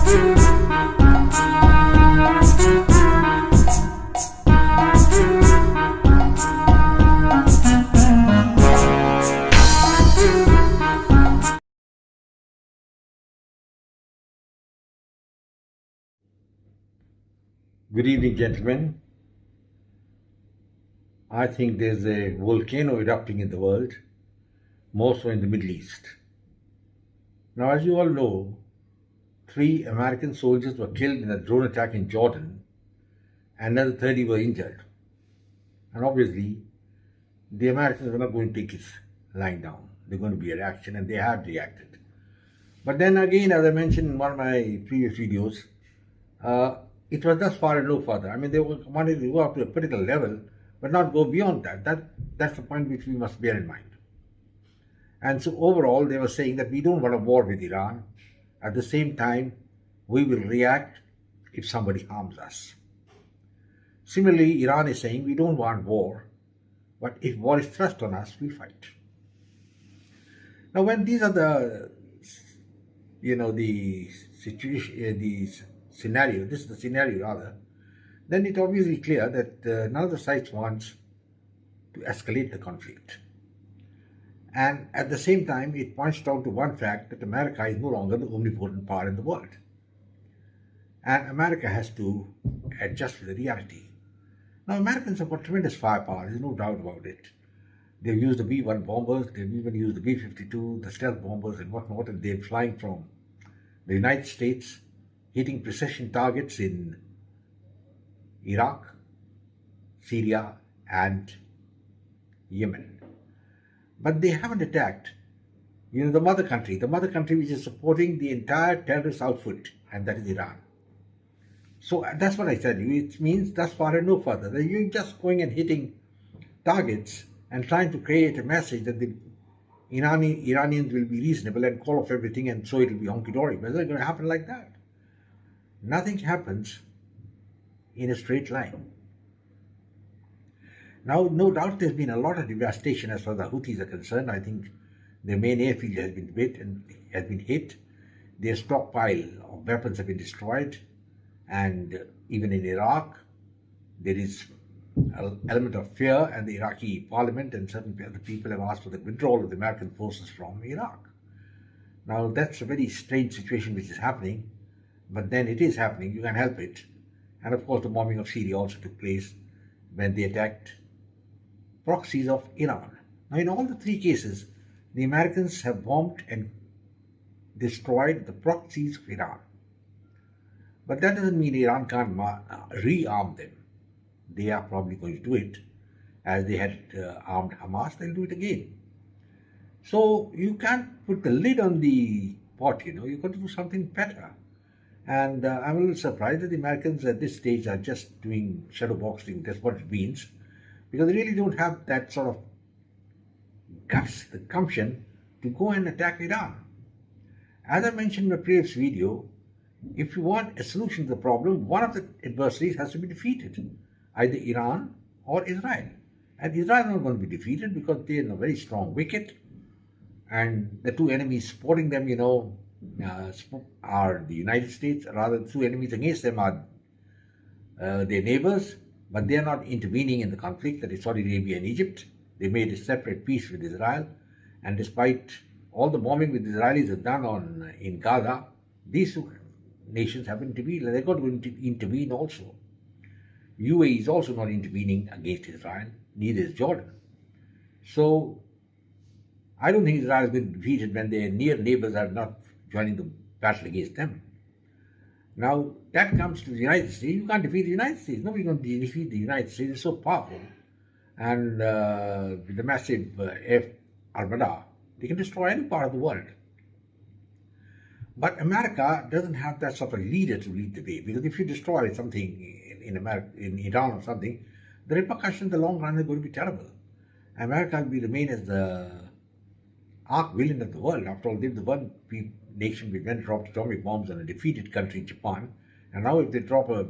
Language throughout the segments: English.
Good evening, gentlemen. I think there's a volcano erupting in the world, more so in the Middle East. Now, as you all know, 3 American soldiers were killed in a drone attack in Jordan, and another 30 were injured. And obviously, the Americans were not going to take it lying down. They're going to be a reaction, and they have reacted. But then again, as I mentioned in one of my previous videos, uh, it was thus far and no further. I mean, they wanted to go up to a critical level, but not go beyond that. That's the point which we must bear in mind. And so overall, they were saying that we don't want a war with Iran. At the same time, we will react if somebody harms us. Similarly, Iran is saying we don't want war, but if war is thrust on us, we'll fight. Now, when these are the situation, the scenario, this is the scenario rather, then it's obviously clear that none of the sides wants to escalate the conflict. And at the same time, it points down to one fact that America is no longer the omnipotent power in the world. And America has to adjust to the reality. Now, Americans have got tremendous firepower, there's no doubt about it. They've used the B-1 bombers, they've even used the B-52, the stealth bombers and whatnot, and they're flying from the United States, hitting precision targets in Iraq, Syria, and Yemen. But they haven't attacked, the mother country which is supporting the entire terrorist outfit, and that is Iran. So that's what I said. It means thus far and no further. That you're just going and hitting targets and trying to create a message that the Iranians will be reasonable and call off everything, and so it will be honky-dory. But it's not going to happen like that. Nothing happens in a straight line. Now, no doubt there's been a lot of devastation as far as the Houthis are concerned. I think their main airfield has been hit. Their stockpile of weapons have been destroyed. And even in Iraq, there is an element of fear, and the Iraqi parliament and certain other people have asked for the withdrawal of the American forces from Iraq. Now, that's a very strange situation which is happening, but then it is happening. You can't help it. And of course, the bombing of Syria also took place when they attacked proxies of Iran. Now, in all the 3 cases, the Americans have bombed and destroyed the proxies of Iran. But that doesn't mean Iran can't rearm them. They are probably going to do it. As they had armed Hamas, they'll do it again. So you can't put the lid on the pot, You've got to do something better. And I'm a little surprised that the Americans at this stage are just doing shadow boxing. That's what it means. Because they really don't have that sort of guts, the gumption, to go and attack Iran. As I mentioned in my previous video, if you want a solution to the problem, one of the adversaries has to be defeated, either Iran or Israel. And Israel is not going to be defeated because they are in a very strong wicket, and the 2 enemies supporting them, are the United States. Rather, the 2 enemies against them are their neighbors, but they are not intervening in the conflict, that is Saudi Arabia and Egypt. They made a separate peace with Israel, and despite all the bombing that the Israelis have done in Gaza, these 2 nations have intervened, and they're going to intervene also. UAE is also not intervening against Israel, neither is Jordan. So I don't think Israel is going to be defeated when their near neighbors are not joining the battle against them. Now, that comes to the United States. You can't defeat the United States. Nobody's going to defeat the United States. It's so powerful. And with the massive air armada, they can destroy any part of the world. But America doesn't have that sort of leader to lead the way, because if you destroy something in Iran or something, the repercussions in the long run are going to be terrible. America will remain as the arch villain of the world. After all, they're the one nation which went dropped atomic bombs on a defeated country, Japan, and now if they drop a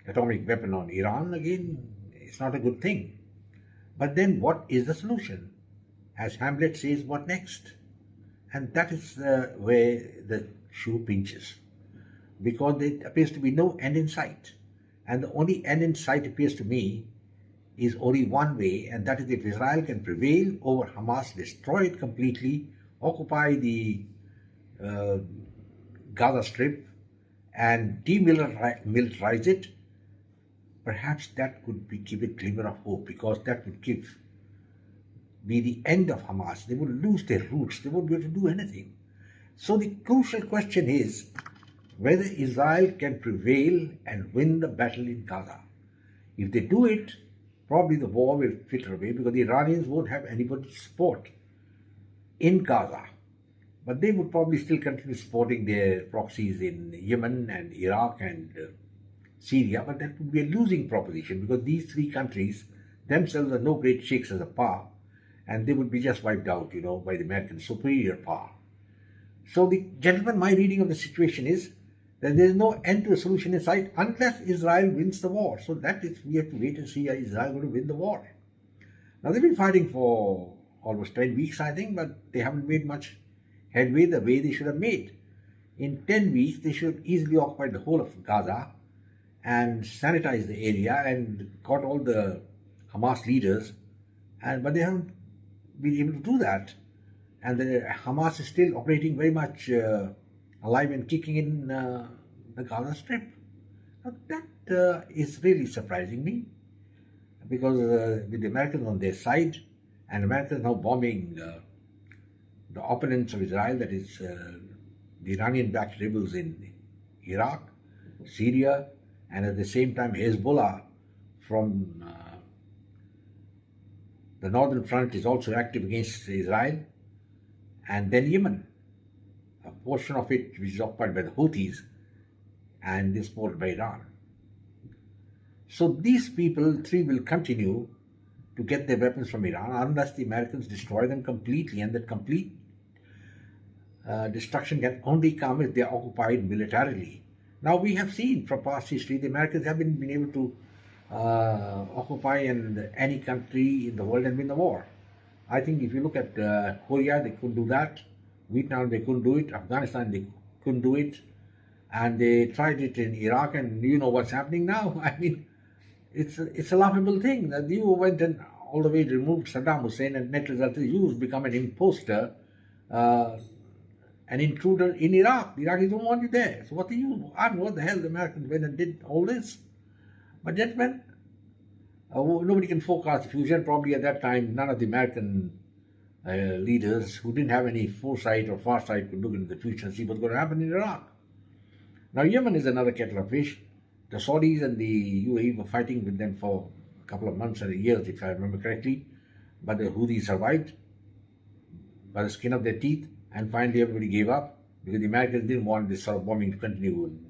atomic weapon on Iran again, it's not a good thing. But then what is the solution? As Hamlet says, what next? And that is where the shoe pinches because there appears to be no end in sight. And the only end in sight appears to me is only one way, and that is if Israel can prevail over Hamas, destroy it completely, occupy the uh, Gaza Strip, and demilitarize it. Perhaps that could give a glimmer of hope, because that would be the end of Hamas. They would lose their roots. They won't be able to do anything. So the crucial question is whether Israel can prevail and win the battle in Gaza. If they do it, probably the war will filter away because the Iranians won't have anybody to support in Gaza. But they would probably still continue supporting their proxies in Yemen and Iraq and Syria, but that would be a losing proposition because these three countries themselves are no great shakes as a power, and they would be just wiped out, by the American superior power. So, gentlemen, my reading of the situation is that there is no end to a solution in sight unless Israel wins the war. So that is, we have to wait and see, is Israel going to win the war? Now, they've been fighting for almost 10 weeks, I think, but they haven't made much headway the way they should have made. In 10 weeks, they should have easily occupied the whole of Gaza and sanitized the area and got all the Hamas leaders, but they haven't been able to do that. And the Hamas is still operating very much alive and kicking in the Gaza Strip. Now, that is really surprising me, because with the Americans on their side, and Americans now bombing the opponents of Israel, that is the Iranian-backed rebels in Iraq, Syria, and at the same time Hezbollah from the northern front is also active against Israel, and then Yemen, a portion of it which is occupied by the Houthis and is supported by Iran. So these people, three, will continue to get their weapons from Iran unless the Americans destroy them completely, and that complete destruction can only come if they are occupied militarily. Now, we have seen from past history the Americans have been able to occupy any country in the world and win the war. I think if you look at Korea, they couldn't do that. Vietnam, they couldn't do it. Afghanistan, they couldn't do it. And they tried it in Iraq, and you know what's happening now. I mean, it's a laughable thing that you went and all the way removed Saddam Hussein, and net result is you become an imposter, an intruder in Iraq. The Iraqis don't want you there. So what do you? I don't know what the hell the Americans went and did all this. But gentlemen, nobody can forecast the future. Probably at that time, none of the American leaders who didn't have any foresight or foresight could look into the future and see what's going to happen in Iraq. Now, Yemen is another kettle of fish. The Saudis and the UAE were fighting with them for a couple of months and years, if I remember correctly. But the Houthis survived by the skin of their teeth, and finally everybody gave up because the Americans didn't want this sort of bombing to continue in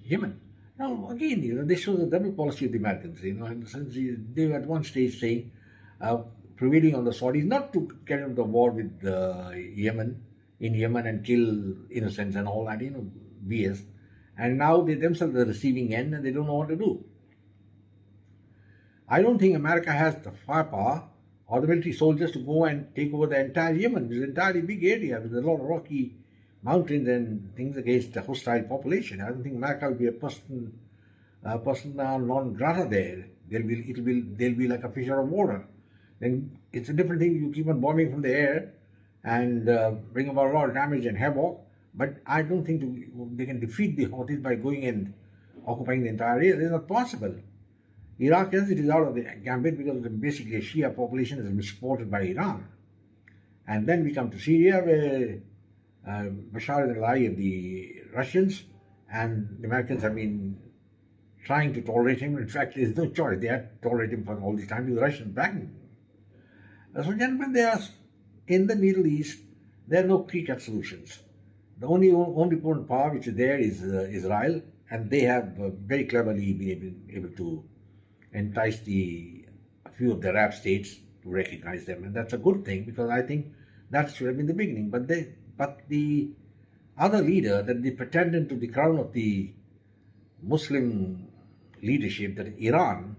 Yemen. Now, again, this shows the double policy of the Americans. In the sense they were at one stage saying, prevailing on the Saudis not to get into the war with Yemen and kill innocents and all that, BS. And now they themselves are the receiving end, and they don't know what to do. I don't think America has the firepower or the military soldiers to go and take over the entire Yemen. It's an entirely big area with a lot of rocky mountains and things against a hostile population. I don't think America will be a person non grata there. They'll be like a fish out of water. Then it's a different thing. You keep on bombing from the air and bring about a lot of damage and havoc. But I don't think they can defeat the Houthis by going and occupying the entire area. It's not possible. Iraq, yes, it is out of the gambit because basically a Shia population is supported by Iran. And then we come to Syria, where Bashar is the ally of the Russians, and the Americans have been trying to tolerate him. In fact, there's no choice. They have to tolerate him for all this time because the Russians backing him. So, gentlemen, in the Middle East, there are no clear-cut solutions. The only important power which is there is Israel, and they have very cleverly been able to entice a few of the Arab states to recognize them, and that's a good thing because I think that should have been the beginning. But the other leader, that the pretendant to the crown of the Muslim leadership, that Iran,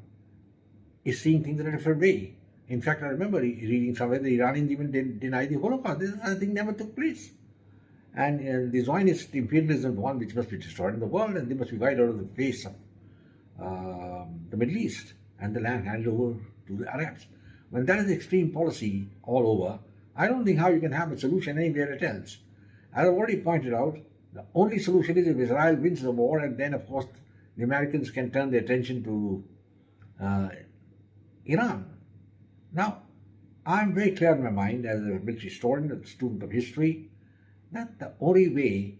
is seeing things in a different way. In fact, I remember reading somewhere the Iranians even denied the Holocaust. This thing never took place. And the Zionist imperialism is the one which must be destroyed in the world, and they must be wiped out of the face of the Middle East, and the land handed over to the Arabs. When that is the extreme policy all over, I don't think how you can have a solution anywhere else. As I've already pointed out, the only solution is if Israel wins the war, and then, of course, the Americans can turn their attention to Iran. Now, I'm very clear in my mind as a military historian, a student of history, that the only way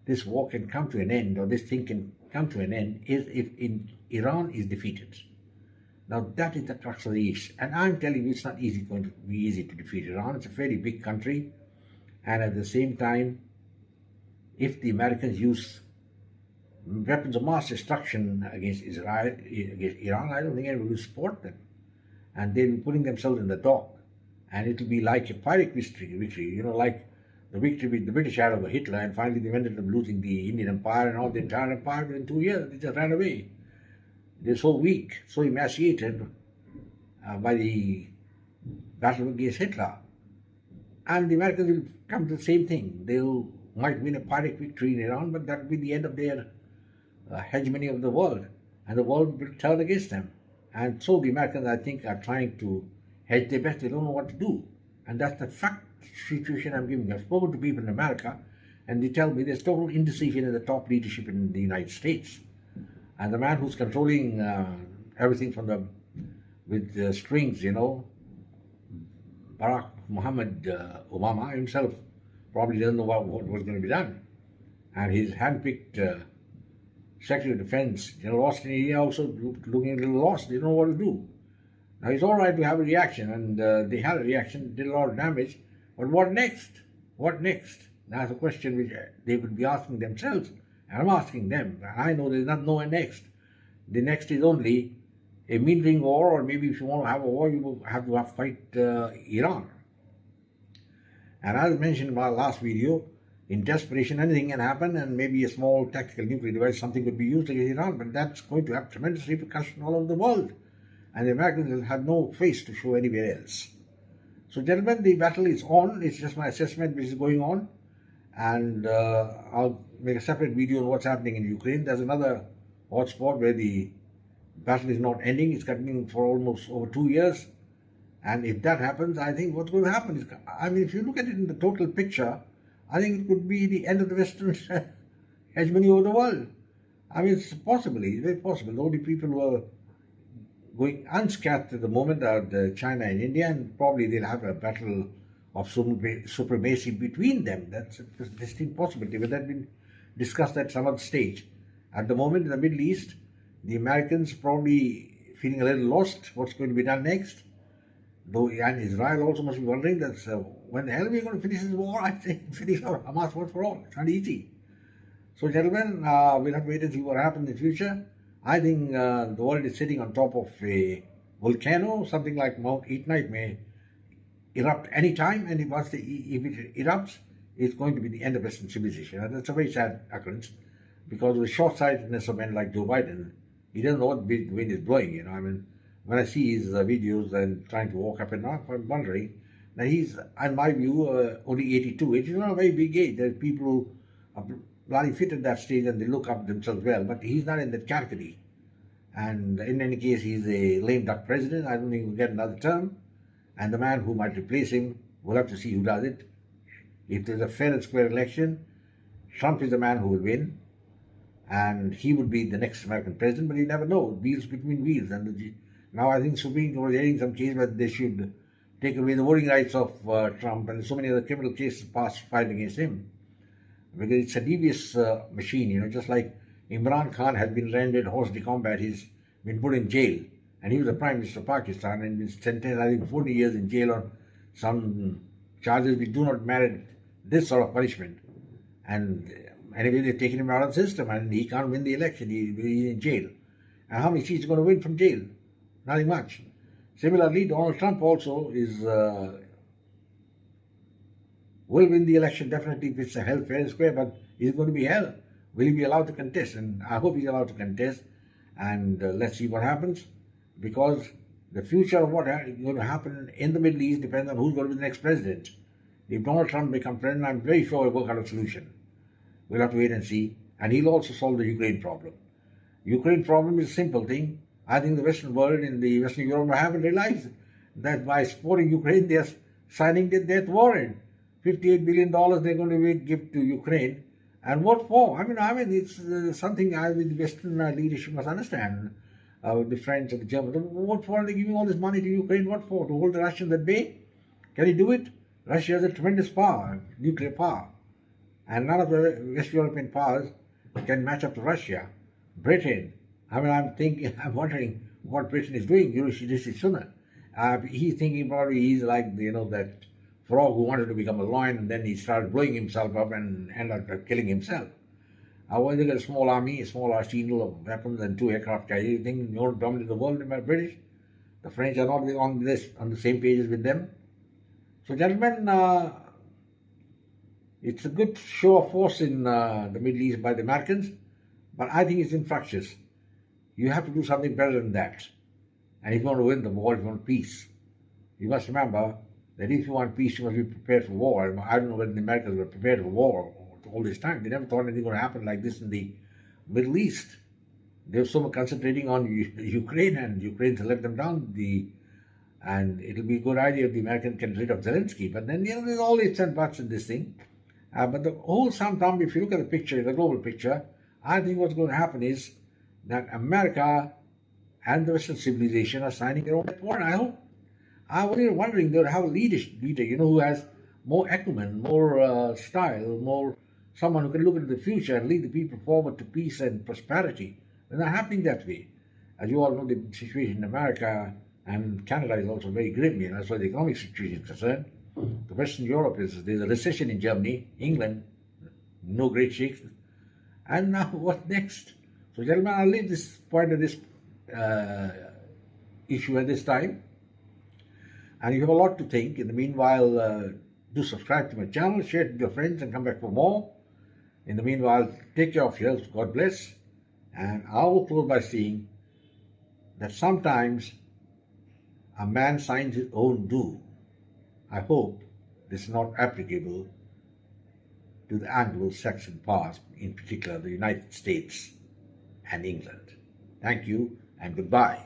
this war can come to an end, or this thing can come to an end, is if Iran is defeated. Now, that is the crux of the issue. And I'm telling you, it's not going to be easy to defeat Iran. It's a very big country. And at the same time, if the Americans use weapons of mass destruction against Israel, against Iran, I don't think anyone will support them. And they'll be putting themselves in the dock. And it'll be like a Pyrrhic victory, like the victory with the British had over Hitler, and finally they ended up losing the Indian Empire and all the entire empire within 2 years. They just ran away. They're so weak, so emaciated by the battle against Hitler. And the Americans will come to the same thing. They might win a Pyrrhic victory in Iran, but that will be the end of their hegemony of the world, and the world will turn against them. And so the Americans, I think, are trying to hedge their best. They don't know what to do. And that's the fact situation I'm giving. I've spoken to people in America, and they tell me there's total indecision in the top leadership in the United States. And the man who's controlling everything from with strings, Barack Muhammad Obama himself probably doesn't know what was going to be done. And his hand-picked Secretary of Defense, General Austin, he also looking a little lost. They don't know what to do. Now, it's all right to have a reaction, and they had a reaction, did a lot of damage, but what next? What next? That's a question which they would be asking themselves, and I'm asking them. I know there's not nowhere next. The next is only a mid-ring war, or maybe if you want to have a war, you will have to fight Iran. And as I mentioned in my last video, in desperation, anything can happen, and maybe a small tactical nuclear device, something could be used against Iran, but that's going to have tremendous repercussions all over the world. And the Americans will have no face to show anywhere else. So, gentlemen, the battle is on. It's just my assessment which is going on. And I'll make a separate video on what's happening in Ukraine. There's another hotspot where the battle is not ending. It's continuing for almost over 2 years. And if that happens, I think what's going to happen is, if you look at it in the total picture, I think it could be the end of the Western hegemony over the world. It's possibly, it's very possible. The only people who are going unscathed at the moment are China and India, and probably they'll have a battle of supremacy between them. That's a distinct possibility, but that's been discussed at some other stage. At the moment in the Middle East, the Americans probably feeling a little lost, what's going to be done next. Though, and Israel also must be wondering that when the hell are we going to finish this war? I think finish our Hamas once for all. It's not easy. So, gentlemen, we'll have to wait and see what happens in the future. I think the world is sitting on top of a volcano, something like Mount Etna. It may erupt any time, and if it erupts, it's going to be the end of Western civilization. And that's a very sad occurrence, because of the short-sightedness of men like Joe Biden. He doesn't know what the wind is blowing, When I see his videos and trying to walk up and down, I'm wondering. Now, he's, in my view, only 82. It is not a very big age. There are people who are bloody fit at that stage and they look up themselves well, but he's not in that category. And in any case, he's a lame duck president. I don't think he'll get another term. And the man who might replace him, we'll have to see who does it. If there's a fair and square election, Trump is the man who will win. And he would be the next American president, but you never know. Wheels between wheels. And now I think Supreme Court is hearing some case where they should take away the voting rights of Trump, and so many other criminal cases filed against him. Because it's a devious machine, just like Imran Khan has been rendered hors de combat. He's been put in jail, and he was the Prime Minister of Pakistan and been sentenced, I think, 40 years in jail on some charges which do not merit this sort of punishment. And anyway, they've taken him out of the system, and he can't win the election. He's in jail. And how many seats is he going to win from jail? Nothing much. Similarly, Donald Trump also will win the election definitely if it's a hell fair and square, but it's going to be hell. Will he be allowed to contest? And I hope he's allowed to contest. And let's see what happens, because the future of what is going to happen in the Middle East depends on who's going to be the next president. If Donald Trump becomes president, I'm very sure he'll work out a solution. We'll have to wait and see. And he'll also solve the Ukraine problem. Ukraine problem is a simple thing. I think the Western world in the Western Europe haven't realized that by supporting Ukraine, they're signing the death warrant. $58 billion they're going to give to Ukraine. And what for? I mean, it's something the Western leadership must understand. The French and the Germans. What for are they giving all this money to Ukraine? What for? To hold the Russians at bay? Can he do it? Russia has a tremendous power, nuclear power. And none of the West European powers can match up to Russia. Britain. I'm wondering what Britain is doing. Rishi Sunak. He's thinking probably he's like, that frog who wanted to become a lion and then he started blowing himself up and ended up killing himself. When they got a small army, a small arsenal of weapons and 2 aircraft carriers, you think you want to dominate the world by British? The French are not on the same pages with them. So, gentlemen, it's a good show of force in the Middle East by the Americans, but I think it's infructuous. You have to do something better than that. And if you want to win the war, if you want peace, you must remember that if you want peace, you must be prepared for war. I don't know whether the Americans were prepared for war all this time. They never thought anything would happen like this in the Middle East. They were so much concentrating on Ukraine, and Ukraine to let them down. And it'll be a good idea if the Americans can get rid of Zelensky. But then, there's all ifs and buts in this thing. But the whole sum total, if you look at the picture, the global picture, I think what's going to happen is that America and the Western civilization are signing their own warrant. I was wondering, they'll have a leader, who has more acumen, more style, someone who can look into the future and lead the people forward to peace and prosperity. They're not happening that way. As you all know, the situation in America and Canada is also very grim, as far as the economic situation is concerned. The Western Europe there's a recession in Germany, England, no great shakes. And now what next? So, gentlemen, I'll leave this point of this issue at this time. And you have a lot to think. In the meanwhile, do subscribe to my channel, share it with your friends, and come back for more. In the meanwhile, take care of yourselves. God bless. And I will close by saying that sometimes a man signs his own doom. I hope this is not applicable to the Anglo-Saxon powers, in particular the United States and England. Thank you and goodbye.